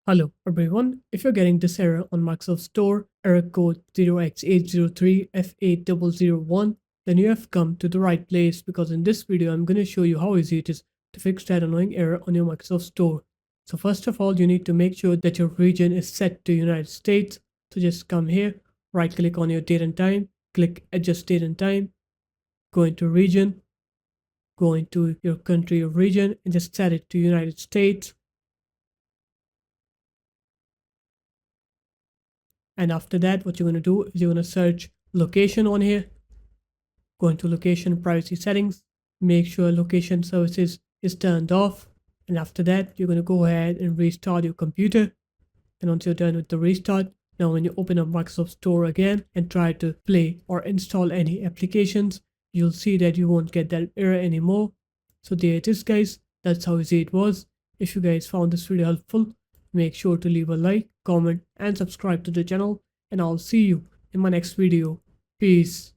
Hello everyone, if you're getting this error on Microsoft Store, error code 0x803F8001, then you have come to the right place because in this video I'm going to show you how easy it is to fix that annoying error on your Microsoft Store. So first of all, you need to make sure that your region is set to United States. So just come here, right click on your date and time, click adjust date and time, go into region, go into your country or region and just set it to United States. And after that, what you're going to do is you're going to search location on here, go into location privacy settings, make sure location services is turned off. And after that, you're going to go ahead and restart your computer. And once you're done with the restart, now when you open up Microsoft Store again and try to play or install any applications, you'll see that you won't get that error anymore. So there it is, guys. That's how easy it was. If you guys found this video helpful, make sure to leave a like, comment and subscribe to the channel, and I'll see you in my next video. Peace.